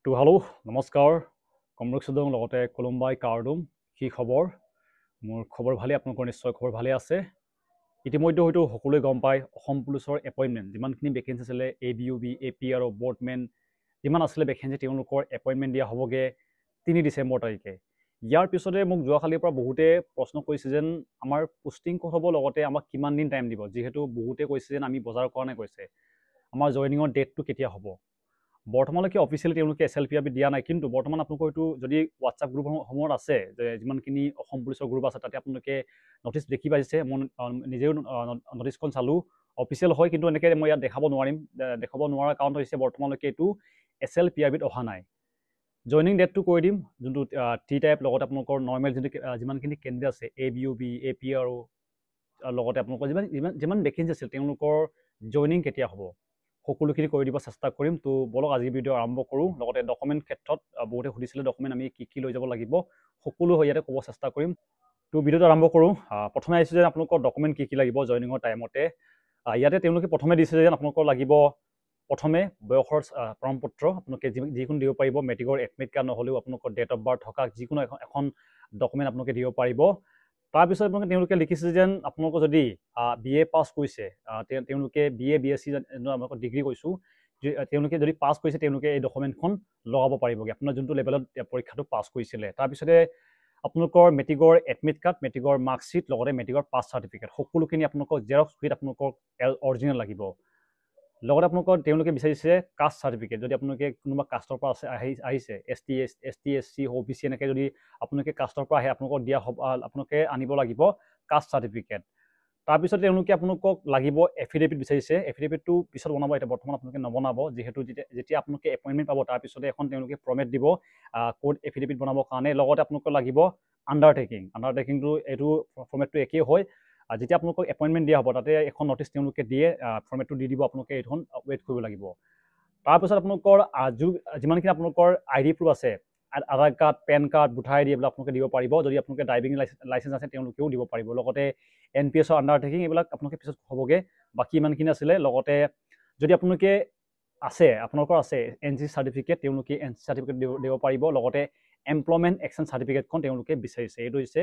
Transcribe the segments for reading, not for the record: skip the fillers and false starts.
hello' নমস্কাৰ কমৰক সুদং লগতে কলম্বাই কাৰ্ডুম কি খবৰ মোৰ খবৰ ভালে আপোনালোকৰ নিশ্চয় খবৰ ভালে আছে ইতিমধ্যে হয়তো সকলোৱে গম পায় অসম পুলিচৰ এপইণ্টমেণ্ট যিমানখিনি ভেকেঞ্চি আছিলে ABUB APR আৰু বৰ্ডমেন যিমান আছিলে ভেকেঞ্চি তেওঁলোকৰ এপইণ্টমেণ্ট দিয়া হ'বগে 3 ডিচেম্বৰ তাৰিখে ইয়াৰ পিছতে মোক যোৱাকালিৰ পৰা বহুতে প্ৰশ্ন কৰিছে যেন আমাৰ পোষ্টিং ক'ত হ'ব লগতে আমাক কিমান দিন টাইম দিব যিহেতু বহুতে কৈছে যেন আমি বজাৰ কৰা নাই কৈছে আমাৰ জয়নিঙৰ ডেটটো কেতিয়া হ'ব বৰ্তমানলৈকে অফিচিয়েলি তেওঁলোকে SLPRB দিয়া নাই কিন্তু বৰ্তমান আপোনালোকৰ এইটো যদি হোৱাটছআপ গ্ৰুপসমূহত আছে যে যিমানখিনি অসম পুলিচৰ গ্ৰুপ আছে তাতে আপোনালোকে নটিচ দেখি পাইছে মই নিজেও নটিচখন চালোঁ অফিচিয়েল হয় কিন্তু এনেকৈ মই ইয়াত দেখাব নোৱাৰিম দেখাব নোৱাৰাৰ কাৰণ হৈছে বৰ্তমানলৈকে এইটো SLPRBত অহা নাই জইনিং ডেটটো কৈ দিম যোনটো টি টাইপ লগতে আপোনালোকৰ নৰ্মেল যোনটো যিমানখিনি কেণ্ডিডেট আছে ABUB APR আৰু লগতে আপোনালোকৰ যিমান ভেকেঞ্চি আছিল তেওঁলোকৰ জইনিং কেতিয়া হ'ব সকলোখিনি কৰি দিব চেষ্টা কৰিম তো বলক আজি ভিডিঅ' আৰম্ভ কৰোঁ লগতে ডকুমেণ্ট ক্ষেত্ৰত বহুতে সুধিছিলে ডকুমেণ্ট আমি কি লৈ যাব লাগিব সকলো ইয়াতে ক'ব চেষ্টা কৰিম তো ভিডিঅ'টো আৰম্ভ কৰোঁ প্ৰথমে আহিছোঁ যে আপোনালোকৰ ডকুমেণ্ট কি লাগিব জইনিঙৰ টাইমতে ইয়াতে তেওঁলোকে প্ৰথমে দিছে যে আপোনালোকৰ লাগিব প্ৰথমে বয়সৰ প্ৰমাণপত্ৰ আপোনালোকে যিকোনো দিব পাৰিব মেট্ৰিকৰ এডমিট কাৰ্ড নহ'লেও আপোনালোকৰ ডেট অফ বাৰ্থ থকা যিকোনো এখন ডকুমেণ্ট আপোনালোকে দিব পাৰিব তাৰপিছত আপোনালোকে তেওঁলোকে লিখিছে যেন আপোনালোকৰ যদি BA পাছ কৰিছে তেওঁলোকে BA BSc আপোনালোকৰ ডিগ্ৰী কৈছোঁ তেওঁলোকে যদি পাছ কৰিছে তেওঁলোকে এই ডকুমেণ্টখন লগাব পাৰিবগৈ আপোনাৰ যোনটো লেভেলত পৰীক্ষাটো পাছ কৰিছিলে তাৰপিছতে আপোনালোকৰ মেট্ৰিকৰ এডমিট কাৰ্ড মেট্ৰিকৰ মাৰ্কশ্বিট লগতে মেট্ৰিকৰ পাছ চাৰ্টিফিকেট সকলোখিনি আপোনালোকৰ জেৰক্স উইথ আপোনালোকৰ অৰিজিনেল লাগিব লগতে আপোনালোকৰ তেওঁলোকে বিচাৰিছে কাষ্ট চাৰ্টিফিকেট যদি আপোনালোকে কোনোবা কাষ্টৰ পৰা আহিছে ST SC OBC এনেকৈ যদি আপোনালোকে কাষ্টৰ পৰা আহে আপোনালোকক দিয়া হ'ব আপোনালোকে আনিব লাগিব কাষ্ট চাৰ্টিফিকেট তাৰপিছত তেওঁলোকে আপোনালোকক লাগিব এফিডেভিট বিচাৰিছে এফিডেভিটটো পিছত বনাব এতিয়া বৰ্তমান আপোনালোকে নবনাব যিহেতু যেতিয়া আপোনালোকে এপইণ্টমেণ্ট পাব তাৰপিছতে এখন তেওঁলোকে ফৰ্মেট দিব কোড এফিডেভিট বনাবৰ কাৰণে লগতে আপোনালোকক লাগিব আণ্ডাৰটেকিংটো এইটো ফৰ্মেটটো একেই হয় যেতিয়া আপোনালোকক এপইণ্টমেণ্ট দিয়া হ'ব তাতে এখন নটিচ তেওঁলোকে দিয়ে ফৰ্মেটটো দি দিব আপোনালোকে এইখন ৱেইট কৰিব লাগিব তাৰপিছত আপোনালোকৰ যিমানখিনি আপোনালোকৰ ID প্ৰুফ আছে Aadhaar card pan card voter ID এইবিলাক আপোনালোকে দিব পাৰিব যদি আপোনালোকে ড্ৰাইভিং লাইচেঞ্চ আছে তেওঁলোকেও দিব পাৰিব লগতে NPSৰ আণ্ডাৰটেকিং এইবিলাক আপোনালোকে পিছত হ'বগৈ বাকী ইমানখিনি আছিলে লগতে যদি আপোনালোকে আপোনালোকৰ আছে NC চাৰ্টিফিকেট তেওঁলোকে NC চাৰ্টিফিকেট দিব পাৰিব লগতে এমপ্লয়মেণ্ট এক্সন চাৰ্টিফিকেটখন তেওঁলোকে বিচাৰিছে এইটো হৈছে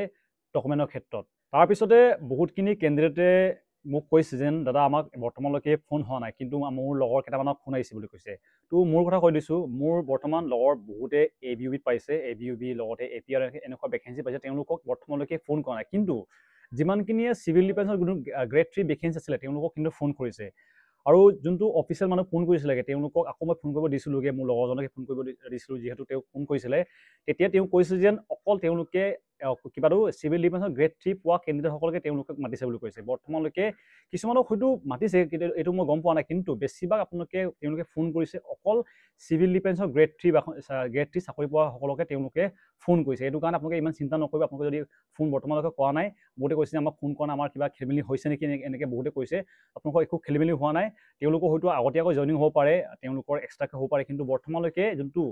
ডকুমেণ্টৰ ক্ষেত্ৰত তাৰপিছতে বহুতখিনি কেণ্ডিডেটে মোক কৈছে যেন দাদা আমাক বৰ্তমানলৈকে ফোন হোৱা নাই কিন্তু মোৰ লগৰ কেইটামানক ফোন আহিছে বুলি কৈছে তো মোৰ কথা কৈ দিছোঁ মোৰ বৰ্তমান লগৰ বহুতে ABUBত পাইছে ABUB লগতে APR এনেকুৱা ভেকেঞ্চি পাইছে তেওঁলোকক বৰ্তমানলৈকে ফোন কৰা নাই কিন্তু যিমানখিনিয়ে চিভিল ডিফেন্সৰ কোনো গ্ৰেড 3 ভেকেঞ্চি আছিলে তেওঁলোকক কিন্তু ফোন কৰিছে আৰু যোনটো অফিচিয়েল মানুহ ফোন কৰিছিলে তেওঁলোকক আকৌ মই ফোন কৰিব দিছিলোঁগৈ মোৰ লগৰজনকে ফোন কৰিব দিছিলোঁ যিহেতু তেওঁ ফোন কৰিছিলে তেতিয়া তেওঁ কৈছে যেন অকল তেওঁলোকে কিবাটো চিভিল ডিফেন্সৰ গ্ৰেড 3 পোৱা কেণ্ডিডেটসকলকে তেওঁলোকক মাতিছে বুলি কৈছে বৰ্তমানলৈকে কিছুমানক হয়তো মাতিছে কিন্তু এইটো মই গম পোৱা নাই কিন্তু বেছিভাগ তেওঁলোকে ফোন কৰিছে অকল চিভিল ডিফেন্সৰ গ্ৰেড 3 চাকৰি পোৱা সকলকে তেওঁলোকে ফোন কৰিছে এইটো কাৰণে আপোনালোকে ইমান চিন্তা নকৰিব আপোনালোকে যদি ফোন বৰ্তমানলৈকে কৰা নাই বহুতে কৈছে আমাক ফোন কৰা নাই আমাৰ কিবা খেলিমেলি হৈছে নেকি এনেকৈ বহুতে কৈছে আপোনালোকৰ একো খেলিমেলি হোৱা নাই তেওঁলোকৰ হয়তো আগতীয়াকৈ জইনিং হ'ব পাৰে তেওঁলোকৰ এক্সট্ৰাকৈ হ'ব পাৰে কিন্তু বৰ্তমানলৈকে যোনটো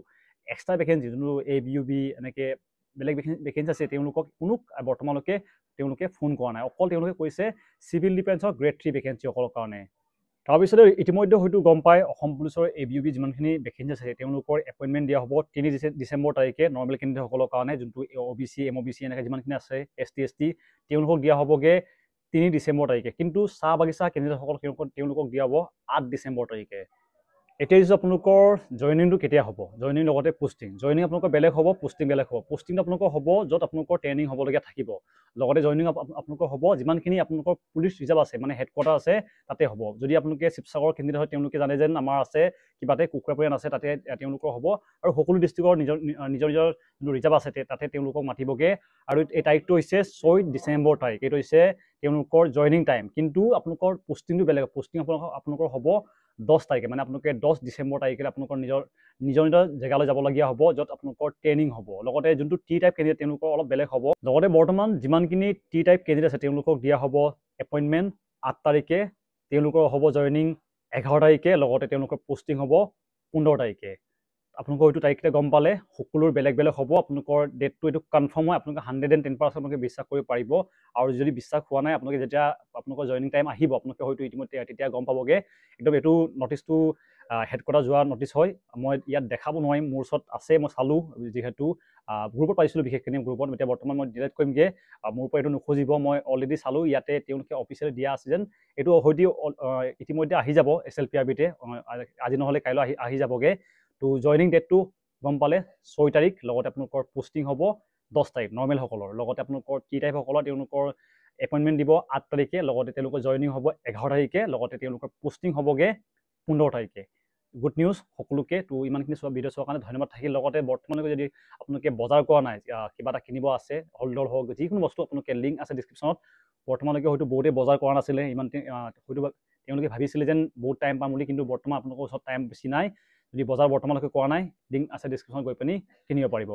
এক্সট্ৰা ভেকেঞ্চি যোনটো ABUB এনেকৈ বেলেগ ভেকেঞ্চি আছে তেওঁলোকক কোনো বৰ্তমানলৈকে তেওঁলোকে ফোন কৰা নাই অকল তেওঁলোকে কৈছে চিভিল ডিফেন্সৰ গ্ৰেড 3 ভেকেঞ্চি অকলৰ কাৰণে তাৰপিছতে ইতিমধ্যে হয়তো গম পায় অসম পুলিচৰ ABUB যিমানখিনি ভেকেঞ্চি আছে তেওঁলোকৰ এপইণ্টমেণ্ট দিয়া হ'ব 3 ডিচেম্বৰ তাৰিখে নৰ্মেল কেণ্ডিডেটসকলৰ কাৰণে যোনটো OBC MOBC এনেকৈ যিমানখিনি আছে ST ST তেওঁলোকক দিয়া হ'বগৈ 3 ডিচেম্বৰ তাৰিখে কিন্তু চাহ বাগিচা কেণ্ডিডেটসকল তেওঁলোকক দিয়া হ'ব 8 ডিচেম্বৰ তাৰিখে এতিয়া যদি আপোনালোকৰ জইনিংটো কেতিয়া হ'ব জইনিং লগতে পোষ্টিং জইনিং আপোনালোকৰ বেলেগ হ'ব পোষ্টিং বেলেগ হ'ব পোষ্টিংটো আপোনালোকৰ হ'ব য'ত আপোনালোকৰ ট্ৰেইনিং হ'বলগীয়া থাকিব লগতে জইনিং আপোনালোকৰ হ'ব যিমানখিনি আপোনালোকৰ পুলিচ ৰিজাৰ্ভ আছে মানে হেডকোৱাৰ্টাৰ আছে তাতে হ'ব যদি আপোনালোকে শিৱসাগৰ কেণ্ডিডেট হয় তেওঁলোকে জানে যেন আমাৰ আছে কিবাতে কুকুৰাপৰিয়ান আছে তাতে তেওঁলোকৰ হ'ব আৰু সকলো ডিষ্ট্ৰিক্টৰ নিজৰ যোনটো ৰিজাৰ্ভ আছে তাতে তেওঁলোকক মাতিবগৈ আৰু এই তাৰিখটো হৈছে 6 ডিচেম্বৰ তাৰিখ এইটো হৈছে তেওঁলোকৰ জইনিং টাইম কিন্তু আপোনালোকৰ পোষ্টিংটো বেলেগ পোষ্টিং আপোনালোকৰ হ'ব 10 তাৰিখে মানে আপোনালোকে 10 ডিচেম্বৰ তাৰিখে আপোনালোকৰ নিজৰ জেগালৈ যাবলগীয়া হ'ব য'ত আপোনালোকৰ ট্ৰেইনিং হ'ব লগতে যোনটো টি টাইপ কেণ্ডিডেট তেওঁলোকৰ অলপ বেলেগ হ'ব লগতে বৰ্তমান যিমানখিনি টি টাইপ কেণ্ডিডেট আছে তেওঁলোকক দিয়া হ'ব এপইণ্টমেণ্ট 8 তাৰিখে তেওঁলোকৰ হ'ব জইনিং 11 তাৰিখে লগতে তেওঁলোকৰ পোষ্টিং হ'ব 15 তাৰিখে আপোনালোকৰ এইটো তাৰিখতে গম পালে সকলোৰ বেলেগ বেলেগ হ'ব আপোনালোকৰ ডেটটো এইটো কনফাৰ্ম হয় আপোনালোকে 110% আপোনালোকে বিশ্বাস কৰিব পাৰিব আৰু যদি বিশ্বাস হোৱা নাই আপোনালোকে যেতিয়া আপোনালোকৰ জইনিং টাইম আহিব আপোনালোকে হয়তো ইতিমধ্যে তেতিয়া গম পাবগৈ একদম এইটো নটিচটো হেডকোৱাৰ্টাৰ যোৱা নটিচ হয় মই ইয়াত দেখাব নোৱাৰিম মোৰ ওচৰত আছে মই চালোঁ যিহেতু গ্ৰুপত পাইছিলোঁ বিশেষখিনি গ্ৰুপত এতিয়া বৰ্তমান মই ডিলিট কৰিমগৈ মোৰ পৰা এইটো নুখুজিব মই অলৰেডি চালোঁ ইয়াতে তেওঁলোকে অফিচিয়েলি দিয়া আছে যেন এইটো হয়তো ইতিমধ্যে আহি যাব SLPRBতে আজি নহ'লে কাইলৈ আহি যাবগৈ তো জইনিং ডেটটো গম পালে 6 তাৰিখ লগতে আপোনালোকৰ পোষ্টিং হ'ব 10 তাৰিখ নৰ্মেলসকলৰ লগতে আপোনালোকৰ টি টাইপসকলৰ তেওঁলোকৰ এপইণ্টমেণ্ট দিব 8 তাৰিখে লগতে তেওঁলোকৰ জইনিং হ'ব 11 তাৰিখে লগতে তেওঁলোকৰ পোষ্টিং হ'বগৈ 15 তাৰিখে গুড নিউজ সকলোকে তো ইমানখিনি চোৱা ভিডিঅ' চোৱাৰ কাৰণে ধন্যবাদ থাকিল লগতে বৰ্তমানলৈকে যদি আপোনালোকে বজাৰ কৰা নাই কিবা এটা কিনিব আছে হলডল হওক যিকোনো বস্তু আপোনালোকে লিংক আছে ডিছক্ৰিপশ্যনত বৰ্তমানলৈকে হয়তো বহুতেই বজাৰ কৰা নাছিলে ইমান হয়তো তেওঁলোকে ভাবিছিলে যেন বহুত টাইম পাম বুলি কিন্তু বৰ্তমান আপোনালোকৰ ওচৰত টাইম বেছি নাই যদি বজাৰ বৰ্তমানলৈকে কৰা নাই লিংক আছে ডিছক্ৰিপশ্যনত গৈ পিনি কিনিব পাৰিব